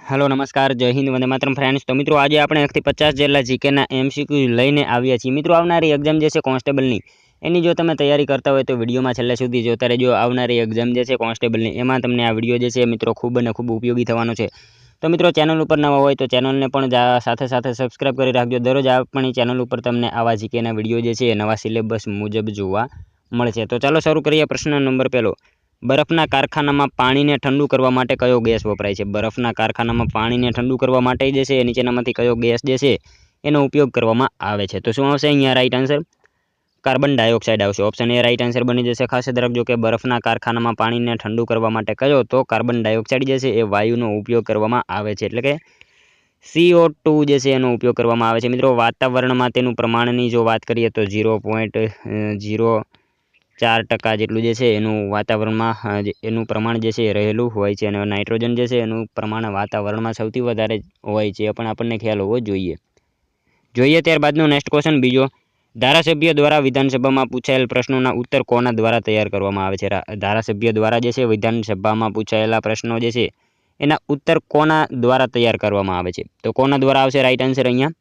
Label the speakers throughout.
Speaker 1: Hello नमस्कार जय Hind Vande Mataram friends. तो मित्रों आज આપણે 1 થી 50 જેટલા જીકેના એમસીક્યુ લઈને આવ્યા છીએ। મિત્રો આવનારી એક્ઝામ જે છે કોન્સ્ટેબલની એની જો તમે તૈયારી કરતા હોય તો વિડીયોમાં છેલ્લે સુધી જોતા રહેજો। આવનારી એક્ઝામ જે છે કોન્સ્ટેબલની એમાં તમને આ વિડીયો જે છે મિત્રો ખૂબ અને ખૂબ ઉપયોગી થવાનો છે। તો મિત્રો ચેનલ ઉપર નવા હોય તો ચેનલને પણ સાથે સાથે સબસ્ક્રાઇબ કરી રાખજો। દરરોજ આપણી ચેનલ ઉપર તમને આવા જીકેના વિડીયો જે છે નવા સિલેબસ મુજબ જોવા મળશે। તો ચાલો શરૂ કરીએ। પ્રશ્ન નંબર પહેલો, બરફના કારખાનામાં પાણીને ઠંડુ કરવા માટે કયો ગેસ વપરાય છે? બરફના કારખાનામાં પાણીને ઠંડુ કરવા માટે જે છે નીચેનામાંથી કયો ગેસ જે છે એનો ઉપયોગ કરવામાં આવે છે? તો શું આવશે અહીંયા રાઈટ આન્સર? કાર્બન ડાયોક્સાઇડ આવશે। ઓપ્શન એ રાઈટ આન્સર બની જશે। ખાસ યાદ રાખજો કે બરફના કારખાનામાં પાણીને ઠંડુ કરવા માટે કયો તો કાર્બન ડાયોક્સાઇડ જે છે એ વાયુનો ઉપયોગ કરવામાં આવે છે, એટલે કે CO2 જે છે એનો ઉપયોગ કરવામાં આવે છે। મિત્રો વાતાવરણમાં તેનું પ્રમાણની જો વાત કરીએ તો 0.04% જેટલું જે છે એનું વાતાવરણમાં એનું પ્રમાણ જે છે રહેલું હોય છે, અને નાઇટ્રોજન જે છે એનું પ્રમાણ વાતાવરણમાં સૌથી વધારે હોય છે, પણ આપણને ખ્યાલ હોવો જોઈએ। ત્યારબાદનો નેક્સ્ટ ક્વેશ્ચન બીજો, ધારાસભ્ય દ્વારા વિધાનસભામાં પૂછાયેલ પ્રશ્નોના ઉત્તર કોના દ્વારા તૈયાર કરવામાં આવે છે? ધારાસભ્ય દ્વારા જે છે વિધાનસભામાં પૂછાયેલા પ્રશ્નો જે છે એના ઉત્તર કોના દ્વારા તૈયાર કરવામાં આવે છે? તો કોના દ્વારા આવશે રાઈટ આન્સર અહીંયા?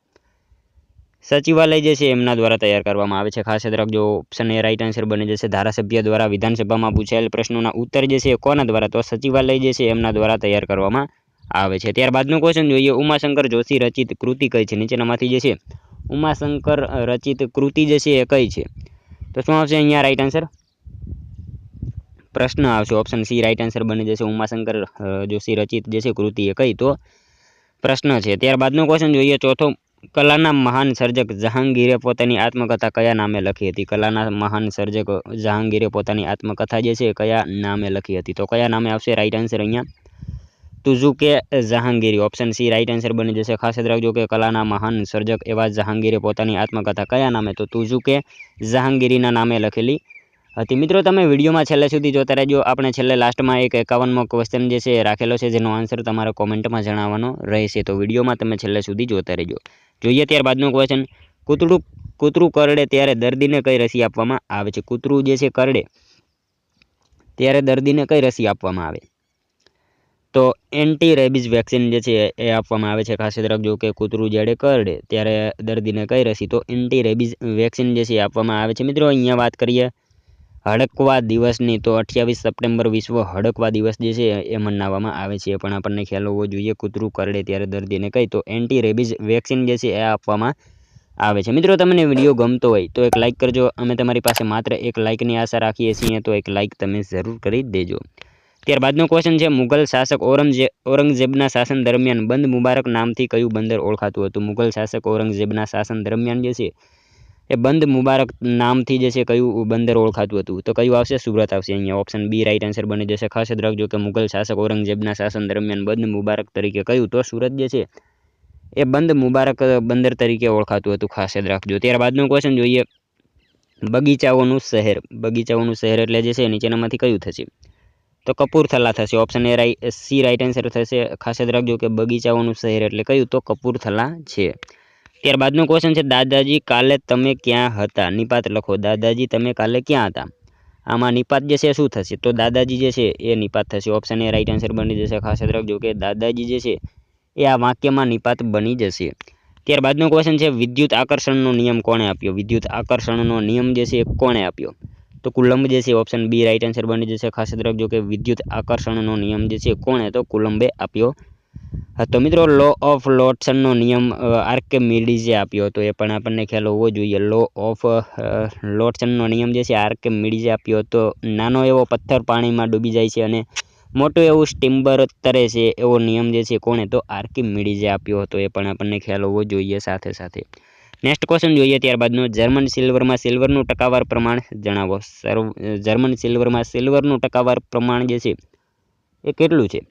Speaker 1: સચિવાલય જે છે એમના દ્વારા તૈયાર કરવામાં આવે છે। ખાસ યાદ રાખજો ઓપ્શન એ રાઈટ આન્સર બની જશે। ધારાસભ્ય દ્વારા વિધાનસભામાં પૂછાયેલ પ્રશ્નોના ઉત્તર જે છે કોના દ્વારા? તો સચિવાલય જે છે એમના દ્વારા તૈયાર કરવામાં આવે છે। ત્યારબાદનો ક્વેશ્ચન જોઈએ, ઉમાશંકર જોશી રચિત કૃતિ કઈ છે? નીચેનામાંથી જે છે ઉમાશંકર રચિત કૃતિ જે છે એ કઈ છે? તો શું આવશે અહીંયા રાઈટ આન્સર? પ્રશ્ન આવશે। ઓપ્શન સી રાઈટ આન્સર બની જશે। ઉમાશંકર જોશી રચિત જે છે કૃતિ એ કઈ? તો પ્રશ્ન છે। ત્યારબાદનો ક્વેશ્ચન જોઈએ ચોથો, કલાના મહાન સર્જક જહાંગીરે પોતાની આત્મકથા કયા નામે લખી હતી? કલાના મહાન સર્જક જહાંગીરે પોતાની આત્મકથા જે છે કયા નામે લખી હતી? તો કયા નામે આવશે રાઈટ આન્સર અહીંયા? તુઝુકે જહાંગીરી। ઓપ્શન સી રાઈટ આન્સર બની જશે। ખાસ યાદ રાખજો કે કલાના મહાન સર્જક એવા જહાંગીરે પોતાની આત્મકથા કયા નામે? તો તુઝુકે જહાંગીરીના નામે લખેલી હતી। મિત્રો તમે વિડીયોમાં છેલ્લે સુધી જોતા રહેજો। આપણે છેલ્લે લાસ્ટમાં એક 51મો ક્વેશ્ચન જે છે રાખેલો છે, જેનો આન્સર તમારે કોમેન્ટમાં જણાવવાનો રહેશે, તો વિડીયોમાં તમે છેલ્લે સુધી જોતા રહેજો। ત્યારબાદનો ક્વેશ્ચન, કૂતરું કરડે ત્યારે દર્દીને કઈ રસી આપવામાં આવે છે? કૂતરું જે છે કરડે ત્યારે દર્દીને કઈ રસી આપવામાં આવે? તો એન્ટી રેબિઝ વેક્સિન જે છે એ આપવામાં આવે છે। ખાસ યાદ રાખજો કે કૂતરું જ્યારે કરડે ત્યારે દર્દીને કઈ રસી? તો એન્ટી રેબિઝ વેક્સિન જે છે આપવામાં આવે છે। મિત્રો અહીંયા વાત કરીએ હડકવા દિવસની, તો 28 સપ્ટેમ્બર વિશ્વ હડકવા દિવસ જે છે એ મનાવવામાં આવે છે, પણ આપણને ખ્યાલ હોવો જોઈએ કૂતરું કરડે ત્યારે દર્દીને કઈ? તો એન્ટી રેબિઝ વેક્સિન જે છે એ આપવામાં આવે છે। મિત્રો તમને વિડીયો ગમતો હોય તો એક લાઇક કરજો। અમે તમારી પાસે માત્ર એક લાઇકની આશા રાખીએ છીએ, તો એક લાઇક તમે જરૂર કરી દેજો। ત્યારબાદનો ક્વેશ્ચન છે, મુગલ શાસક ઔરંગઝેબના શાસન દરમિયાન બંધ મુબારક નામથી કયું બંદર ઓળખાતું હતું? મુગલ શાસક ઔરંગઝેબના શાસન દરમિયાન જે છે એ બંધ મુબારક નામથી જે છે કયું બંદર ઓળખાતું હતું? તો કયું આવશે? સુરત આવશે અહીંયા। ઓપ્શન બી રાઈટ આન્સર બની જશે। ખાસ યાદ રાખજો કે મુગલ શાસક ઔરંગઝેબના શાસન દરમિયાન બંધ મુબારક તરીકે કયું? તો સુરત જે છે એ બંધ મુબારક બંદર તરીકે ઓળખાતું હતું, ખાસ યાદ રાખજો। ત્યારબાદનો ક્વેશ્ચન જોઈએ, બગીચાઓનું શહેર એટલે જે છે નીચેનામાંથી કયું થશે? તો કપૂરથલા થશે। Option A C right answer થશે। ખાસ યાદ રાખજો કે બગીચાઓનું શહેર એટલે કયું? તો કપૂરથલા છે। ત્યારબાદનો ક્વેશ્ચન છે, દાદાજી કાલે તમે ક્યાં હતા? નિપાત લખો। દાદાજી તમે કાલે ક્યાં હતા? આમાં નિપાત જે છે શું થશે? તો દાદાજી જે છે એ નિપાત થશે। ઓપ્શન એ રાઈટ આન્સર બની જશે। ખાસ યાદ રાખજો કે દાદાજી જે છે એ આ વાક્યમાં નિપાત બની જશે। ત્યારબાદનો ક્વેશ્ચન છે, વિદ્યુત આકર્ષણનો નિયમ કોણે આપ્યો? વિદ્યુત આકર્ષણનો નિયમ જે છે કોણે આપ્યો? તો કુલંબ જે છે। ઓપ્શન બી રાઈટ આન્સર બની જશે। ખાસ યાદ રાખજો કે વિદ્યુત આકર્ષણનો નિયમ જે છે કોણે? તો કુલંબે આપ્યો હતો। મિત્રો લો ઓફ લોટસનનો નિયમ આર્કિમિડીઝે આપ્યો હતો, એ પણ આપણને ખ્યાલ હોવો જોઈએ। લો ઓફ લોટસનનો નિયમ જે છે આર્કિમિડીઝે આપ્યો હતો। નાનો એવો પથ્થર પાણીમાં ડૂબી જાય છે અને મોટું એવું સ્ટીમ્બર તરે છે, એવો નિયમ જે છે કોણે? તો આર્કિમિડીઝે આપ્યો હતો, એ પણ આપણને ખ્યાલ હોવો જોઈએ સાથે સાથે। નેક્સ્ટ ક્વેશ્ચન જોઈએ ત્યારબાદનો, જર્મન સિલ્વરમાં સિલ્વરનું ટકાવાર પ્રમાણ જણાવો। જર્મન સિલ્વરમાં સિલ્વરનું ટકાવાર પ્રમાણ જે છે એ કેટલું છે?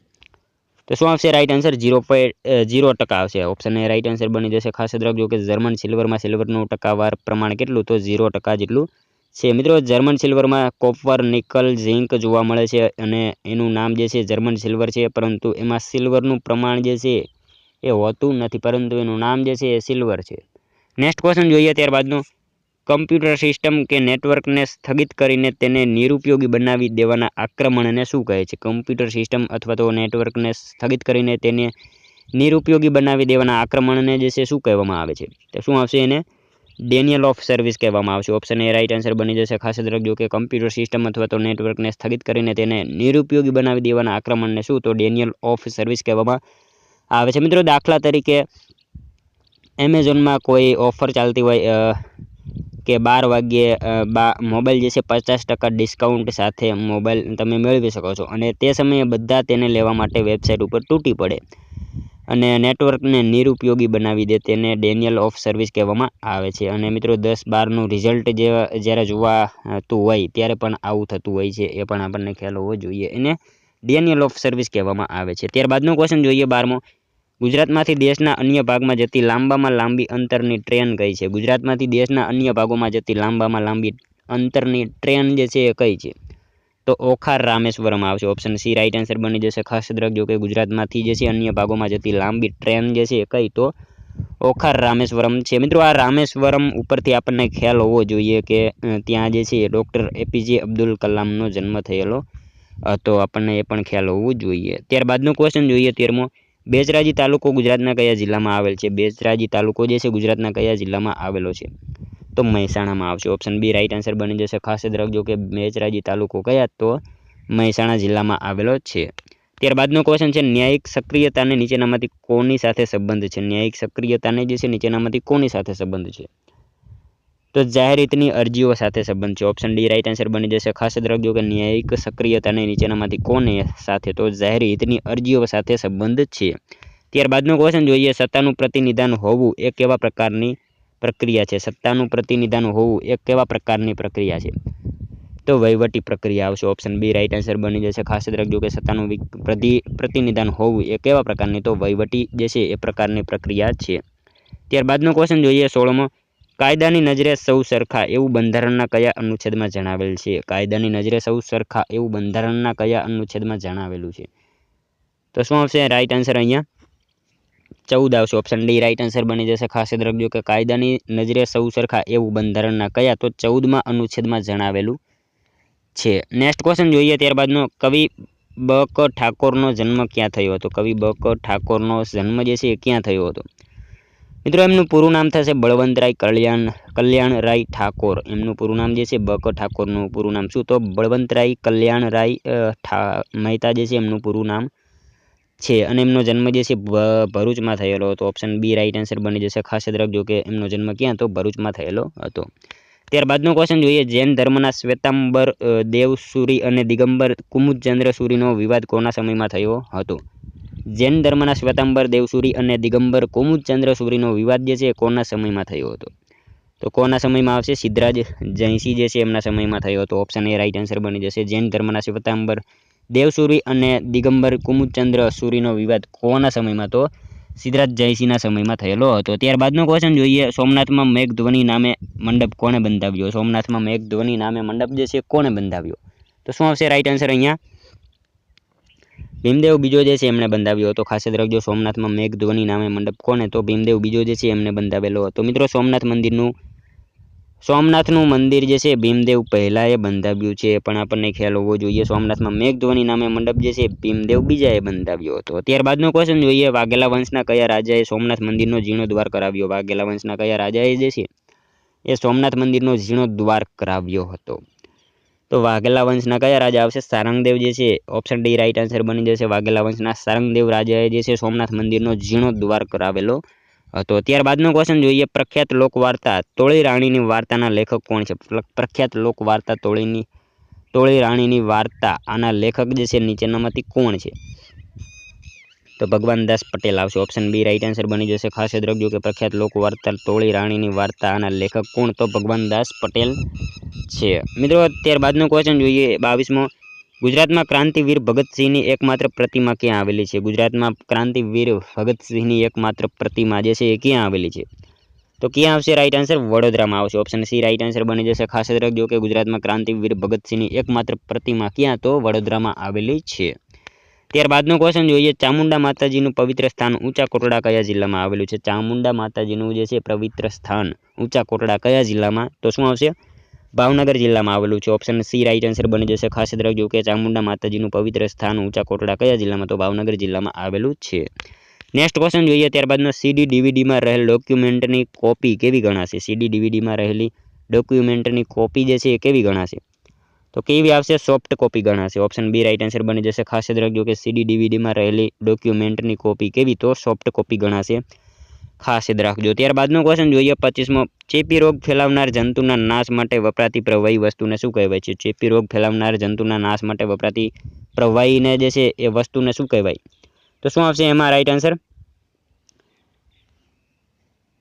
Speaker 1: તો શું આવશે રાઈટ આન્સર? 0% આવશે। ઓપ્શન એ રાઈટ આન્સર બની જશે। ખાસ યાદ રાખજો કે જર્મન સિલ્વરમાં સિલ્વરનું ટકાવાર પ્રમાણ કેટલું? તો 0% જેટલું છે। મિત્રો જર્મન સિલ્વરમાં કોપર, નિકલ, ઝિંક જોવા મળે છે, અને એનું નામ જે છે જર્મન સિલ્વર છે, પરંતુ એમાં સિલ્વરનું પ્રમાણ જે છે એ હોતું નથી, પરંતુ એનું નામ જે છે એ સિલ્વર છે। નેક્સ્ટ ક્વેશ્ચન જોઈએ ત્યારબાદનો, કમ્પ્યુટર સિસ્ટમ કે નેટવર્કને સ્થગિત કરીને તેને નિરુપયોગી બનાવી દેવાના આક્રમણને શું કહે છે? કમ્પ્યુટર સિસ્ટમ અથવા તો નેટવર્કને સ્થગિત કરીને તેને નિરુપયોગી બનાવી દેવાના આક્રમણને જે છે શું કહેવામાં આવે છે? તો શું આવશે એને? ડેનિયલ ઓફ સર્વિસ કહેવામાં આવશે. ઓપ્શન એ રાઈટ આન્સર બની જશે. ખાસ યાદ રાખજો કે કમ્પ્યુટર સિસ્ટમ અથવા તો નેટવર્કને સ્થગિત કરીને તેને નિરુપયોગી બનાવી દેવાના આક્રમણને શું? તો ડેનિયલ ઓફ સર્વિસ કહેવામાં આવે છે. મિત્રો, દાખલા તરીકે એમેઝોનમાં કોઈ ઓફર ચાલતી હોય કે 12 વાગ્યે મોબાઈલ જે છે 50% ડિસ્કાઉન્ટ સાથે મોબાઈલ તમે મેળવી શકો છો અને તે સમયે બધા તેને લેવા માટે વેબસાઇટ ઉપર તૂટી પડે અને નેટવર્કને નિરુપયોગી બનાવી દે, તેને ડેનિયલ ઓફ સર્વિસ કહેવામાં આવે છે. અને મિત્રો 10-12નું રિઝલ્ટ જ્યારે જોવાતું હોય ત્યારે પણ આવું થતું હોય છે, એ પણ આપણને ખ્યાલ હોવો જોઈએ. એને ડેનિયલ ઓફ સર્વિસ કહેવામાં આવે છે. ત્યારબાદનો ક્વેશ્ચન જોઈએ 12મો. ગુજરાતમાંથી દેશના અન્ય ભાગમાં જતી લાંબામાં લાંબી અંતરની ટ્રેન કઈ છે? ગુજરાતમાંથી દેશના અન્ય ભાગોમાં જતી લાંબામાં લાંબી અંતરની ટ્રેન જે છે એ કઈ છે? તો ઓખા રામેશ્વરમ આવશે. ઓપ્શન સી રાઈટ આન્સર બની જશે. ખાસ યાદ રાખજો કે ગુજરાતમાંથી જે છે અન્ય ભાગોમાં જતી લાંબી ટ્રેન જે છે એ કઈ? તો ઓખા રામેશ્વરમ છે. મિત્રો, આ રામેશ્વરમ ઉપરથી આપણને ખ્યાલ હોવો જોઈએ કે ત્યાં જે છે ડૉક્ટર એપીજે અબ્દુલ કલામનો જન્મ થયેલો હતો. આપણને એ પણ ખ્યાલ હોવું જોઈએ. ત્યારબાદનો ક્વેશ્ચન જોઈએ 13મો. બેચરાજી તાલુકો ગુજરાતના કયા જિલ્લામાં આવેલ છે? બેચરાજી તાલુકો જે છે ગુજરાતના કયા જિલ્લામાં આવેલો છે? તો મહેસાણામાં આવશે. ઓપ્શન બી રાઈટ આન્સર બની જશે. ખાસ યાદ રાખજો કે બેચરાજી તાલુકો કયા? તો મહેસાણા જિલ્લામાં આવેલો છે. ત્યારબાદનો ક્વેશ્ચન છે ન્યાયિક સક્રિયતાને નીચેનામાંથી કોની સાથે સંબંધ છે? ન્યાયિક સક્રિયતાને જે છે નીચેનામાંથી કોની સાથે સંબંધ છે? તો જાહેર હિતની અરજીઓ સાથે સંબંધ છે. ઓપ્શન ડી રાઈટ આન્સર બની જશે. ખાસ યાદ રાખજો કે ન્યાયિક સક્રિયતાને નીચેનામાંથી કોને સાથે? તો જાહેર હિતની અરજીઓ સાથે સંબંધ છે. ત્યારબાદનો ક્વેશ્ચન જોઈએ સત્તાનું પ્રતિનિધાન હોવું એ કેવા પ્રકારની પ્રક્રિયા છે? સત્તાનું પ્રતિનિધાન હોવું એ કેવા પ્રકારની પ્રક્રિયા છે? તો વહીવટી પ્રક્રિયા આવશે. ઓપ્શન બી રાઈટ આન્સર બની જશે. ખાસ યાદ રાખજો કે સત્તાનું પ્રતિનિધાન હોવું એ કેવા પ્રકારની? તો વહીવટી જે છે એ પ્રકારની પ્રક્રિયા છે. ત્યારબાદનો ક્વેશ્ચન જોઈએ 16મો. કાયદાની નજરે સૌ સરખા એવું બંધારણના કયા અનુચ્છેદમાં જણાવેલ છે? કાયદાની નજરે સૌ સરખા એવું બંધારણના કયા અનુચ્છેદમાં જણાવેલું છે? તો શું આવશે રાઈટ આન્સર? અહીંયા 14 આવશે. ઓપ્શન ડી રાઈટ આન્સર બની જશે. ખાસ યાદ રાખજો કે કાયદાની નજરે સૌ સરખા એવું બંધારણના કયા? તો 14મા અનુચ્છેદમાં જણાવેલું છે. નેક્સ્ટ ક્વેશ્ચન જોઈએ ત્યારબાદનો. કવિ બ.ક. ઠાકોરનો જન્મ ક્યાં થયો હતો? કવિ બ.ક. ઠાકોરનો જન્મ જે છે એ ક્યાં થયો હતો? મિત્રો, એમનું પૂરું નામ થશે બળવંતરાય કલ્યાણરાય ઠાકોર. એમનું પૂરું નામ જે છે બ.ક. ઠાકોરનું પૂરું નામ શું? તો બળવંતરાય કલ્યાણરાય મહેતા જે છે એમનું પૂરું નામ છે. અને એમનો જન્મ જે છે ભરૂચમાં થયેલો હતો. ઓપ્શન બી રાઈટ આન્સર બની જશે. ખાસ યાદ રાખજો કે એમનો જન્મ ક્યાં? તો ભરૂચમાં થયેલો હતો. ત્યારબાદનો ક્વેશ્ચન જોઈએ જૈન ધર્મના શ્વેતાંબર દેવસુરી અને દિગંબર કુમુદચંદ્ર સુરીનો વિવાદ કોના સમયમાં થયો હતો? જૈન ધર્મના શ્વેતાંબર દેવસુરી અને દિગંબર કુમુદચંદ્ર સુરીનો વિવાદ જે છે કોના સમયમાં થયો હતો? તો કોના સમયમાં આવશે? સિદ્ધરાજ જયસિંહ જે છે એમના સમયમાં થયો હતો. ઓપ્શન એ રાઈટ આન્સર બની જશે. જૈન ધર્મના શ્વેતાંબર દેવસુરી અને દિગંબર કુમુદચંદ્ર સુરીનો વિવાદ કોના સમયમાં? તો સિદ્ધરાજ જયસિંહના સમયમાં થયેલો હતો. ત્યારબાદનો ક્વેશ્ચન જોઈએ સોમનાથમાં મેઘધ્વની નામે મંડપ કોણે બંધાવ્યો? સોમનાથમાં મેઘધ્વની નામે મંડપ જે છે કોણે બંધાવ્યો? તો શું આવશે રાઈટ આન્સર? અહીંયા ભીમદેવ બીજો જે છે એમણે બંધાવ્યો હતો. ખાસ યાદ રાખજો સોમનાથમાં મેઘધ્વની નામે મંડપ કોને? તો ભીમદેવ બીજો જે છે એમને બંધાવેલો હતો. મિત્રો, સોમનાથનું મંદિર જે છે ભીમદેવ પહેલાએ બંધાવ્યું છે, પણ આપણને ખ્યાલ હોવો જોઈએ. સોમનાથમાં મેઘધ્વની નામે મંડપ જે છે ભીમદેવ બીજાએ બંધાવ્યો હતો. ત્યારબાદનો ક્વેશ્ચન જોઈએ વાઘેલા વંશના કયા રાજાએ સોમનાથ મંદિરનો જીર્ણોદ્ધાર કરાવ્યો? વાઘેલા વંશના કયા રાજાએ જે છે એ સોમનાથ મંદિરનો જીર્ણોદ્ધાર કરાવ્યો હતો? તો વાઘેલા વંશના કયા રાજા આવશે? સારંગદેવ જે છે. ઓપ્શન ડી રાઈટ આન્સર બની જશે. વાઘેલા વંશના સારંગદેવ રાજાએ જે છે સોમનાથ મંદિરનો જીર્ણોદ્ધાર કરાવેલો હતો. ત્યારબાદનો ક્વેશ્ચન જોઈએ પ્રખ્યાત લોકવાર્તા તોળી રાણીની વાર્તાના લેખક કોણ છે? પ્રખ્યાત લોકવાર્તા તોળી રાણીની વાર્તા આના લેખક જે છે નીચેનામાંથી કોણ છે? તો ભગવાનદાસ પટેલ આવશે. ઓપ્શન બી રાઈટ આન્સર બની જશે. ખાસ યાદ રાખજો કે પ્રખ્યાત લોકવાર્તા તોળી રાણીની વાર્તા આના લેખક કોણ? તો ભગવાનદાસ પટેલ છે. મિત્રો, ત્યારબાદનો ક્વેશ્ચન જોઈએ 22મો. ગુજરાતમાં ક્રાંતિવીર ભગતસિંહની એકમાત્ર પ્રતિમા ક્યાં આવેલી છે? ગુજરાતમાં ક્રાંતિવીર ભગતસિંહની એકમાત્ર પ્રતિમા જે છે એ ક્યાં આવેલી છે? તો ક્યાં આવશે રાઈટ આન્સર? વડોદરામાં આવશે. ઓપ્શન સી રાઈટ આન્સર બની જશે. ખાસ યાદ રાખજો કે ગુજરાતમાં ક્રાંતિવીર ભગતસિંહની એકમાત્ર પ્રતિમા ક્યાં? તો વડોદરામાં આવેલી છે. ત્યારબાદનો ક્વેશ્ચન જોઈએ ચામુંડા માતાજીનું પવિત્ર સ્થાન ઊંચા કોટડા કયા જિલ્લામાં આવેલું છે? ચામુંડા માતાજીનું જે છે પવિત્ર સ્થાન ઊંચા કોટડા કયા જિલ્લામાં? તો શું આવશે? ભાવનગર જિલ્લામાં આવેલું છે. ઓપ્શન સી રાઈટ આન્સર બની જશે. ખાસ યાદ રાખજો કે ચામુંડા માતાજીનું પવિત્ર સ્થાન ઊંચા કોટડા કયા જિલ્લામાં? તો ભાવનગર જિલ્લામાં આવેલું છે. નેક્સ્ટ ક્વેશ્ચન જોઈએ ત્યારબાદનો સીડી ડીવીડીમાં રહેલ ડોક્યુમેન્ટની કોપી કેવી ગણાશે? સીડી ડીવીડીમાં રહેલી ડોક્યુમેન્ટની કોપી જે છે એ કેવી ગણાશે? તો કેવી આવશે? સોફ્ટ કોપી ગણાશે. ઓપ્શન બી રાઈટ આન્સર બની જશે. ખાસ યાદ રાખજો કે સીડી ડીવીડીમાં રહેલી ડોક્યુમેન્ટની કોપી કેવી? તો સોફ્ટ કોપી ગણાશે. ખાસ યાદ રાખજો. ત્યારબાદનો ક્વેશ્ચન જોઈએ 25મો. ચેપી રોગ ફેલાવનાર જંતુના નાશ માટે વપરાતી પ્રવાહી વસ્તુને શું કહેવાય છે? ચેપી રોગ ફેલાવનાર જંતુના નાશ માટે વપરાતી પ્રવાહીને જે છે એ વસ્તુને શું કહેવાય? તો શું આવશે એમાં રાઈટ આન્સર?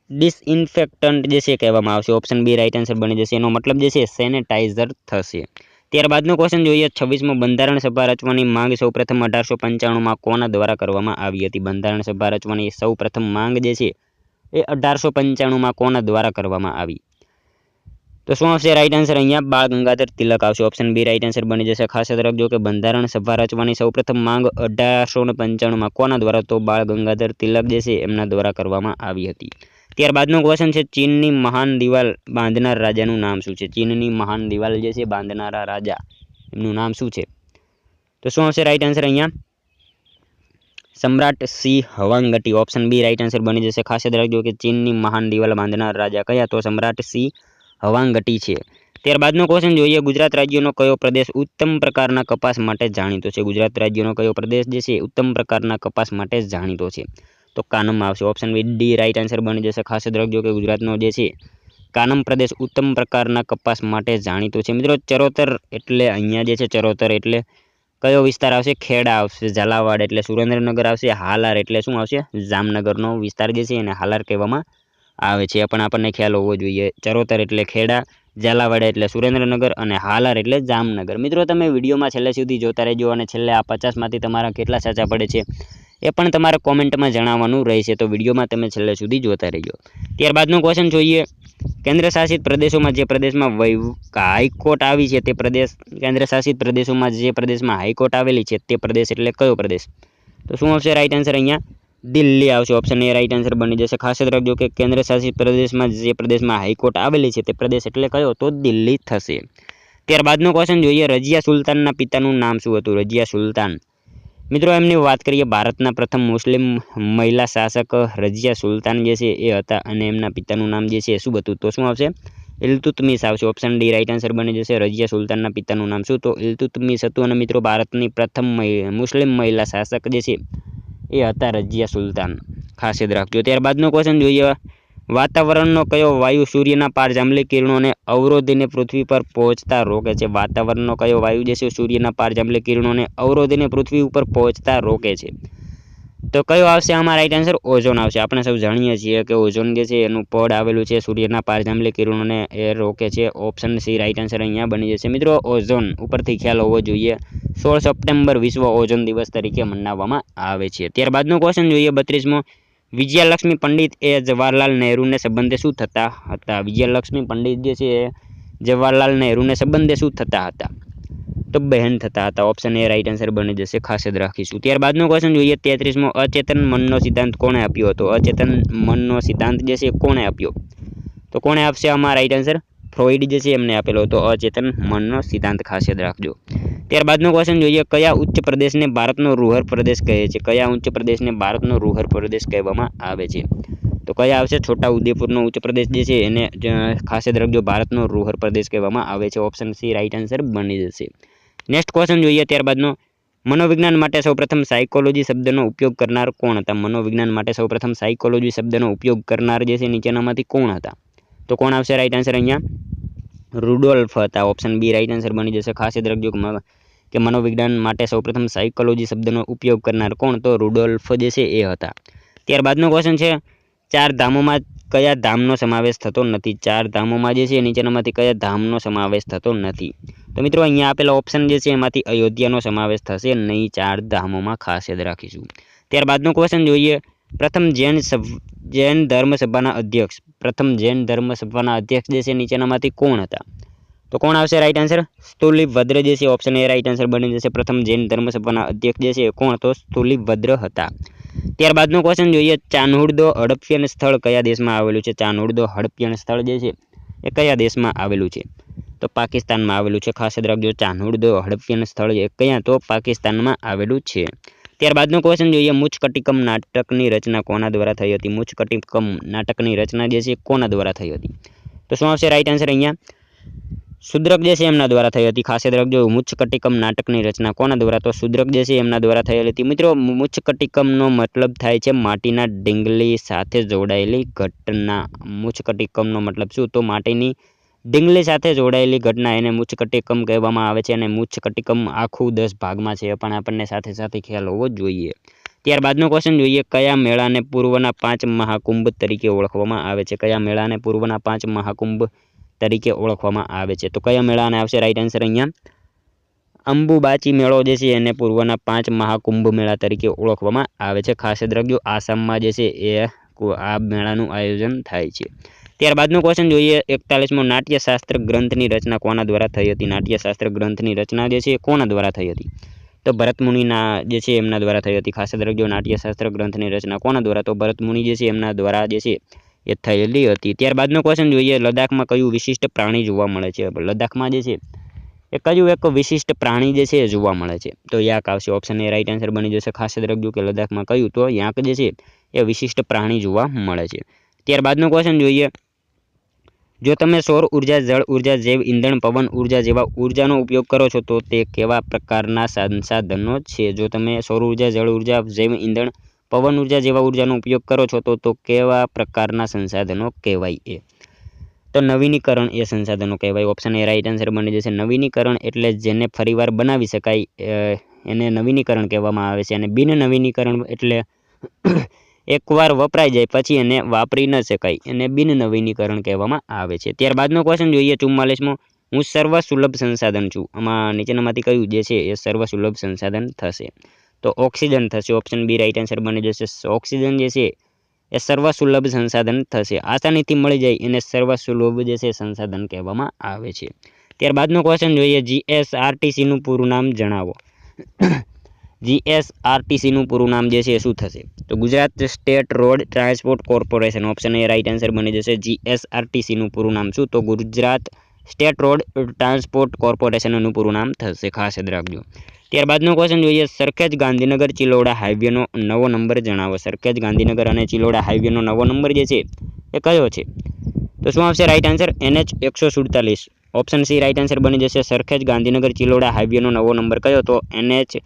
Speaker 1: ડિસઇન્ફેક્ટન્ટ જે છે કહેવામાં આવશે. ઓપ્શન બી રાઈટ આન્સર બની જશે. એનો મતલબ જે છે સેનેટાઇઝર થશે. ત્યારબાદનો ક્વેશ્ચન જોઈએ 26મો. બંધારણ સભા રચવાની માંગ સૌપ્રથમ 1895માં કોના દ્વારા કરવામાં આવી હતી? બંધારણ સભા રચવાની સૌપ્રથમ માંગ જે છે એ 1895માં કોના દ્વારા કરવામાં આવી? તો શું આવશે રાઈટ આન્સર? અહીંયા બાળ ગંગાધર તિલક આવશે. ઓપ્શન બી રાઈટ આન્સર બની જશે. ખાસ યાદ રાખજો કે બંધારણ સભા રચવાની સૌપ્રથમ માંગ 1895માં કોના દ્વારા? તો બાળ ગંગાધર તિલક જે છે એમના દ્વારા કરવામાં આવી હતી. ત્યારબાદનો ક્વેશ્ચન છે ચીનની મહાન દિવાલ બાંધનાર રાજાનું નામ શું છે? ચીનની મહાન દિવાલ જે છે બાંધનારા રાજા એમનું નામ શું છે? તો શું આવશે રાઈટ આન્સર અહીંયા? સમ્રાટ સિંહ હવાંગટી. ઓપ્શન બી રાઈટ આન્સર બની જશે. ખાસ યાદ રાખજો કે ચીનની મહાન દિવાલ બાંધનાર રાજા કયા? તો સમ્રાટ સિંહ હવાંગટી છે. ત્યારબાદનો ક્વેશ્ચન જોઈએ ગુજરાત રાજ્યનો કયો પ્રદેશ ઉત્તમ પ્રકારના કપાસ માટે જાણીતો છે? ગુજરાત રાજ્યનો કયો પ્રદેશ જે છે ઉત્તમ પ્રકારના કપાસ માટે જાણીતો છે? તો કાનમ આવશે. ઓપ્શન ડી રાઈટ આન્સર બની જશે. ખાસ યાદ રાખજો કે ગુજરાતનો જે છે કાનમ પ્રદેશ ઉત્તમ પ્રકારના કપાસ માટે જાણીતો છે. મિત્રો ચરોતર એટલે અહીંયા જે છે ચરોતર એટલે કયો વિસ્તાર આવશે? ખેડા આવશે. ઝાલાવાડ એટલે સુરેન્દ્રનગર આવશે. હાલાર એટલે શું આવશે? જામનગરનો વિસ્તાર જે છે એને હાલાર કહેવામાં આવે છે. પણ આપણને ખ્યાલ હોવો જોઈએ. ચરોતર એટલે ખેડા, ઝાલાવાડ એટલે સુરેન્દ્રનગર અને હાલાર એટલે જામનગર. મિત્રો તમે વિડીયોમાં છેલ્લે સુધી જોતા રહેજો અને છેલ્લે આ 50માંથી તમારા કેટલા સાચા પડે છે એ પણ તમારે કોમેન્ટમાં જણાવવાનું રહેશે. તો વિડીયોમાં તમે છેલ્લે સુધી જોતા રહેજો. ત્યારબાદનો ક્વેશ્ચન જોઈએ કેન્દ્ર શાસિત પ્રદેશોમાં જે પ્રદેશમાં હાઈકોર્ટ આવી છે તે પ્રદેશ કેન્દ્ર શાસિત પ્રદેશોમાં જે પ્રદેશમાં હાઈકોર્ટ આવેલી છે તે પ્રદેશ એટલે કયો પ્રદેશ? તો શું આવશે રાઈટ આન્સર અહીંયા? દિલ્હી આવશે. ઓપ્શન એ રાઈટ આન્સર બની જશે. ખાસ યાદ રાખજો કે કેન્દ્ર શાસિત પ્રદેશમાં જે પ્રદેશમાં હાઈકોર્ટ આવેલી છે તે પ્રદેશ એટલે કયો? તો દિલ્હી થશે. ત્યારબાદનો ક્વેશ્ચન જોઈએ રજિયા સુલતાનના પિતાનું નામ શું હતું? રજિયા સુલતાન. મિત્રો એમની વાત કરીએ ભારતના પ્રથમ મુસ્લિમ મહિલા શાસક રજિયા સુલતાન જે છે એ હતા અને એમના પિતાનું નામ જે છે શું હતું? તો શું આવશે? ઇલ્તુત્મિશ આવશે. ઓપ્શન ડી રાઈટ આન્સર બની જશે. રજિયા સુલતાનના પિતાનું નામ શું? તો ઇલ્તુત્મિશ હતું. અને મિત્રો ભારતની પ્રથમ મુસ્લિમ મહિલા શાસક જે છે એ હતા રજિયા સુલતાન. ખાસ યાદ રાખજો. ત્યારબાદનો ક્વેશ્ચન જોઈએ વાતાવરણનો કયો વાયુ સૂર્યના પારજાંબલી કિરણોને અવરોધીને પૃથ્વી પર પહોંચતા રોકે છે? વાતાવરણનો કયો વાયુ જે છે સૂર્યના પારજાંબલી કિરણોને અવરોધીને પૃથ્વી ઉપર પહોંચતા રોકે છે? તો કયો આવશે આમાં રાઈટ આન્સર? ઓઝોન આવશે. આપણે સૌ જાણીએ છીએ કે ઓઝોન જે છે એનું પડ આવેલું છે સૂર્યના પારજાંબલી કિરણોને એ રોકે છે. ઓપ્શન સી રાઈટ આન્સર અહીંયા બની જશે. મિત્રો ઓઝોન ઉપરથી ખ્યાલ હોવો જોઈએ. 16 સપ્ટેમ્બર વિશ્વ ઓઝોન દિવસ તરીકે મનાવવામાં આવે છે. ત્યારબાદનો ક્વેશ્ચન જોઈએ 32મો. વિજયાલક્ષ્મી પંડિત એ જવાહરલાલ નહેરુને સંબંધે શું થતા હતા? વિજયાલક્ષ્મી પંડિત જે છે એ જવાહરલાલ નહેરુને સંબંધે શું થતા હતા? તો બહેન થતા હતા. ઓપ્શન એ રાઈટ આન્સર બની જશે. ખાસ યાદ રાખીશું. ત્યારબાદનો ક્વેશ્ચન જોઈએ 33મો. અચેતન મનનો સિદ્ધાંત કોણે આપ્યો હતો? અચેતન મનનો સિદ્ધાંત જે છે કોણે આપ્યો? તો કોણે આપશે આમાં રાઈટ આન્સર? ફ્રોઈડ જે છે એમને આપેલો હતો અચેતન મનનો સિદ્ધાંત. ખાસ યાદ રાખજો. ત્યારબાદનો ક્વેશ્ચન જોઈએ કયા ઉચ્ચ પ્રદેશને ભારતનો રૂહર પ્રદેશ કહે છે? કયા ઉચ્ચ પ્રદેશને ભારતનો રૂહર પ્રદેશ કહેવામાં આવે છે? તો કયા આવશે? છોટા ઉદેપુરનો ઉચ્ચ પ્રદેશ જે છે એને ખાસ યાદ રાખજો ભારતનો રૂહર પ્રદેશ કહેવામાં આવે છે. ઓપ્શન સી રાઈટ આન્સર બની જશે. નેક્સ્ટ ક્વેશ્ચન જોઈએ ત્યારબાદનો મનોવિજ્ઞાન માટે સૌપ્રથમ સાયકોલોજી શબ્દનો ઉપયોગ કરનાર કોણ હતા? મનોવિજ્ઞાન માટે સૌપ્રથમ સાયકોલોજી શબ્દનો ઉપયોગ કરનાર જે છે નીચેનામાંથી કોણ હતા? તો કોણ આવશે રાઈટ આન્સર અહીંયા? રુડોલ્ફ હતા. ઓપ્શન બી રાઈટ આન્સર બની જશે. ખાસ યાદ રાખજો કે મનોવિજ્ઞાન માટે સૌપ્રથમ સાયકોલોજી શબ્દનો ઉપયોગ કરનાર કોણ? તો રુડોલ્ફ જે છે એ હતા. ત્યારબાદનો ક્વેશ્ચન છે ચાર ધામોમાં કયા ધામનો સમાવેશ થતો નથી? ચાર ધામોમાં જે છે નીચેનામાંથી કયા ધામનો સમાવેશ થતો નથી? તો મિત્રો અહીંયા આપેલા ઓપ્શન જે છે એમાંથી અયોધ્યાનો સમાવેશ થશે નહીં ચાર ધામોમાં. ખાસ યાદ રાખીશું. ત્યારબાદનો ક્વેશ્ચન જોઈએ પ્રથમ જૈન ધર્મસભાના અધ્યક્ષ. પ્રથમ જૈન ધર્મસભાના અધ્યક્ષ જે છે નીચેનામાંથી કોણ હતા? તો કોણ આવશે રાઈટ આન્સર? સ્થૂલિભદ્ર જે છે. ઓપ્શન એ રાઈટ આન્સર બની જશે. પ્રથમ જૈન ધર્મસભાના અધ્યક્ષ જે છે કોણ? તો સ્થૂલિભદ્ર હતા. ત્યારબાદનો ક્વેશ્ચન જોઈએ ચાન્હોડો હડપ્યન સ્થળ કયા દેશમાં આવેલું છે? ચાન્હોડો હડપ્યન સ્થળ જે છે એ કયા દેશમાં આવેલું છે? તો પાકિસ્તાનમાં આવેલું છે. ખાસ યાદ રાખજો ચાન્હોડો હડપ્યન સ્થળ એ કયા? તો પાકિસ્તાનમાં આવેલું છે. ત્યારબાદનો ક્વેશ્ચન જોઈએ, મુચકટિકમ નાટકની રચના કોના દ્વારા થઈ હતી? મુચકટિકમ નાટકની રચના જે છે કોના દ્વારા થઈ હતી? તો શું આવશે રાઈટ આન્સર? અહીંયા શુદ્રક જે છે એમના દ્વારા થઈ હતી. ખાસ યાદ રાખજો, મુચકટિકમ નાટકની રચના કોના દ્વારા? તો શુદ્રક જે છે એમના દ્વારા થયેલી હતી. મિત્રો, મુચકટિકમનો મતલબ થાય છે માટીના ડીંગલી સાથે જોડાયેલી ઘટના. મુચકટિકમનો મતલબ શું? તો માટીની ડીંગલી સાથે જોડાયેલી ઘટના, એને મુચકટિકમ કહેવામાં આવે છે. અને મુચકટિકમ આખું 10 ભાગમાં છે, પણ આપણને સાથે સાથે ખ્યાલ હોવો જોઈએ. ત્યારબાદનો ક્વેશ્ચન જોઈએ, કયા મેળાને પૂર્વના 5 મહાકુંભ તરીકે ઓળખવામાં આવે છે? કયા મેળાને પૂર્વના 5 મહાકુંભ તરીકે ઓળખવામાં આવે છે? તો કયા મેળાને આવશે રાઈટ આન્સર? અહીંયા અંબુબાચી મેળો જે છે એને પૂર્વના 5 મહાકુંભ મેળા તરીકે ઓળખવામાં આવે છે. ખાસ યાદ રાખજો, આસામમાં જે છે એ આ મેળાનું આયોજન થાય છે. ત્યારબાદનો ક્વેશ્ચન જોઈએ, 41મો નાટ્યશાસ્ત્ર ગ્રંથની રચના કોના દ્વારા થઈ હતી? નાટ્યશાસ્ત્ર ગ્રંથની રચના જે છે કોના દ્વારા થઈ હતી? તો ભરતમુનિના જે છે એમના દ્વારા થઈ હતી. ખાસ યાદ રાખજો, નાટ્યશાસ્ત્ર ગ્રંથની રચના કોના દ્વારા? તો ભરતમુનિ જે છે એમના દ્વારા જે છે એ થયેલી હતી. ત્યારબાદનો ક્વેશ્ચન જોઈએ, લદ્દાખમાં કયું વિશિષ્ટ પ્રાણી જોવા મળે છે? લદ્દાખમાં જે છે એ કયું એક વિશિષ્ટ પ્રાણી જે છે એ જોવા મળે છે? તો યાક આવશે. ઓપ્શન એ રાઈટ આન્સર બની જશે. ખાસ યાદ રાખજો કે લદ્દાખમાં કયું? તો યાક જે છે એ વિશિષ્ટ પ્રાણી જોવા મળે છે. ત્યારબાદનો ક્વેશ્ચન જોઈએ, જો તમે સૌર ઉર્જા, જળ ઉર્જા, જૈવ ઇંધણ, પવન ઉર્જા જેવા ઉર્જાનો ઉપયોગ કરો છો તો તે કેવા પ્રકારના સંસાધનો છે? જો તમે સૌર ઉર્જા, જળ ઉર્જા, જૈવ ઇંધણ, પવન ઉર્જા જેવા ઉર્જાનો ઉપયોગ કરો છો તો કેવા પ્રકારના સંસાધનો કહેવાય? એ તો નવીનીકરણ એ સંસાધનો કહેવાય. ઓપ્શન એ રાઈટ આન્સર બની જશે. નવીનીકરણ એટલે જેને ફરીવાર બનાવી શકાય એને નવીનીકરણ કહેવામાં આવે છે. અને બિન નવીનીકરણ એટલે એકવાર વપરાઈ જાય પછી એને વાપરી ન શકાય, એને બિન નવીનીકરણ કહેવામાં આવે છે. ત્યારબાદનો ક્વેશ્ચન જોઈએ, 44મો, હું સર્વસુલભ સંસાધન છું. આમાં નીચેનામાંથી કયું જે છે એ સર્વસુલભ સંસાધન થશે? તો ઓક્સિજન થશે. ઓપ્શન બી રાઈટ આન્સર બની જશે. ઓક્સિજન જે છે એ સર્વસુલભ સંસાધન થશે. આસાનીથી મળી જાય એને સર્વસુલભ જે છે સંસાધન કહેવામાં આવે છે. ત્યારબાદનો ક્વેશ્ચન જોઈએ, જીએસઆરટીસીનું પૂરું નામ જણાવો. જીએસઆરટીસીનું પૂરું નામ જે છે એ શું થશે? તો Gujarat state road transport corporation. Option A right answer બની જશે. જીએસઆરટીસીનું પૂરું નામ શું? તો ગુજરાત સ્ટેટ રોડ ટ્રાન્સપોર્ટ કોર્પોરેશનનું પૂરું નામ થશે. ખાસ યાદ રાખજો. ત્યારબાદનો ક્વેશ્ચન જોઈએ, સરખેજ ગાંધીનગર ચિલોડા હાઈવેનો નવો નંબર જણાવો. સરખેજ ગાંધીનગર અને ચિલોડા હાઈવેનો નવો નંબર જે છે એ કયો છે? તો શું આવશે right answer? NH 147. Option C right answer બની જશે. સરખેજ ગાંધીનગર ચિલોડા હાઈવેનો નવો નંબર કયો? તો NH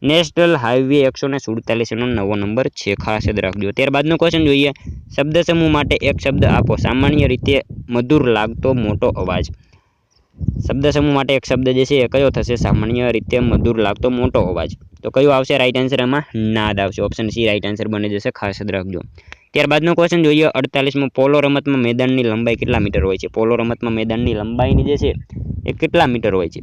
Speaker 1: નેશનલ હાઈવે 147નો નવો નંબર છે. ખાસ યાદ રાખજો. ત્યારબાદનો ક્વેશ્ચન જોઈએ, શબ્દ સમૂહ માટે એક શબ્દ આપો. સામાન્ય રીતે મધુર લાગતો મોટો અવાજ. શબ્દ સમૂહ માટે એક શબ્દ જે છે એ કયો થશે? સામાન્ય રીતે મધુર લાગતો મોટો અવાજ. તો કયો આવશે રાઈટ આન્સર? એમાં નાદ આવશે. ઓપ્શન સી રાઈટ આન્સર બની જશે. ખાસ યાદ રાખજો. ત્યારબાદનો ક્વેશ્ચન જોઈએ, 48મો, પોલો રમતમાં મેદાનની લંબાઈ કેટલા મીટર હોય છે? પોલો રમતમાં મેદાનની લંબાઈની જે છે એ કેટલા મીટર હોય છે?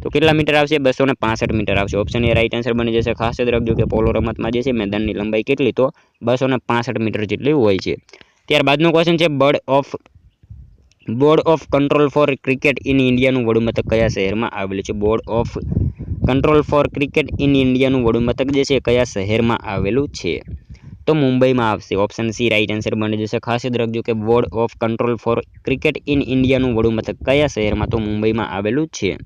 Speaker 1: તો કેટલા મીટર આવશે? 265 મીટર આવશે. ઓપ્શન એ રાઈટ આન્સર બની જશે. ખાસ યાદ રાખજો કે પોલો રમતમાં જે છે મેદાનની લંબાઈ કેટલી? તો 265 મીટર જેટલી હોય છે. ત્યારબાદનો ક્વેશ્ચન છે, board of control for cricket in ઇન્ડિયાનું વડુમથક કયા શહેરમાં આવેલું છે? Board of control for cricket in ઇન્ડિયાનું વડુમથક જે છે કયા શહેરમાં આવેલું છે? તો મુંબઈમાં આવશે. ઓપ્શન સી રાઈટ આન્સર બની જશે. ખાસ યાદ રાખજો કે board of control for cricket in ઇન્ડિયાનું વડુમથક કયા શહેરમાં? તો મુંબઈમાં આવેલું છે.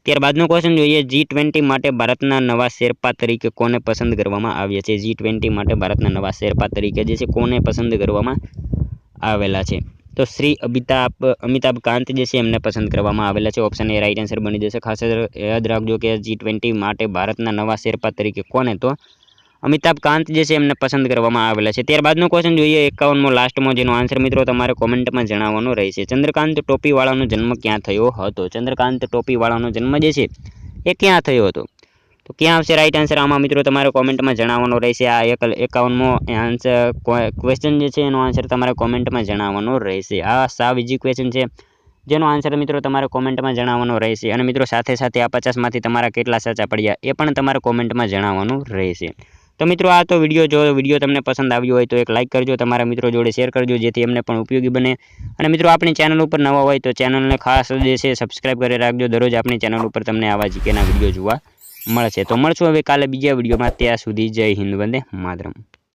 Speaker 1: ત્યારબાદનો ક્વેશ્ચન જોઈએ, G20 માટે ભારતના નવા શેરપા તરીકે કોને પસંદ કરવામાં આવ્યા છે? G20 માટે ભારતના નવા શેરપા તરીકે જે છે કોને પસંદ કરવામાં આવેલા છે? તો શ્રી અમિતાભ કાંત જે છે એમને પસંદ કરવામાં આવેલા છે. ઓપ્શન એ રાઈટ આન્સર બની જશે. ખાસ યાદ રાખજો કે G20 માટે ભારતના નવા શેરપા તરીકે કોને? તો અમિતાભ કાંત જે છે એમને પસંદ કરવામાં આવેલા છે. ત્યારબાદનો ક્વેશ્ચન જોઈએ, 51મો લાસ્ટમો, જેનો આન્સર મિત્રો તમારે કોમેન્ટમાં જણાવવાનો રહેશે. ચંદ્રકાંત ટોપીવાળાનો જન્મ ક્યાં થયો હતો? ચંદ્રકાંત ટોપીવાળાનો જન્મ જે છે એ ક્યાં થયો હતો? તો ક્યાં આવશે રાઈટ આન્સર? આમાં મિત્રો તમારે કોમેન્ટમાં જણાવવાનો રહેશે. આ 51મો આન્સર ક્વેશ્ચન જે છે એનો આન્સર તમારે કોમેન્ટમાં જણાવવાનો રહેશે. આ સાવ ઇઝી ક્વેશ્ચન છે જેનો આન્સર મિત્રો તમારે કોમેન્ટમાં જણાવવાનો રહેશે. અને મિત્રો સાથે સાથે આ 50માંથી તમારા કેટલા સાચા પડ્યા એ પણ તમારે કોમેન્ટમાં જણાવવાનું રહેશે. તો મિત્રો આ તો વિડીયો તમને પસંદ આવ્યો હોય તો એક લાઇક કરજો, તમારા મિત્રો જોડે શેર કરજો જેથી એમને પણ ઉપયોગી બને. અને મિત્રો આપણી ચેનલ ઉપર નવા હોય તો ચેનલને ખાસ જે છે સબસ્ક્રાઈબ કરી રાખજો. દરરોજ આપણી ચેનલ ઉપર તમને આવા જીકેના વિડીયો જોવા મળશે. તો મળશું હવે કાલે બીજા વિડીયોમાં. ત્યાં સુધી જય હિન્દ, વંદે માતરમ.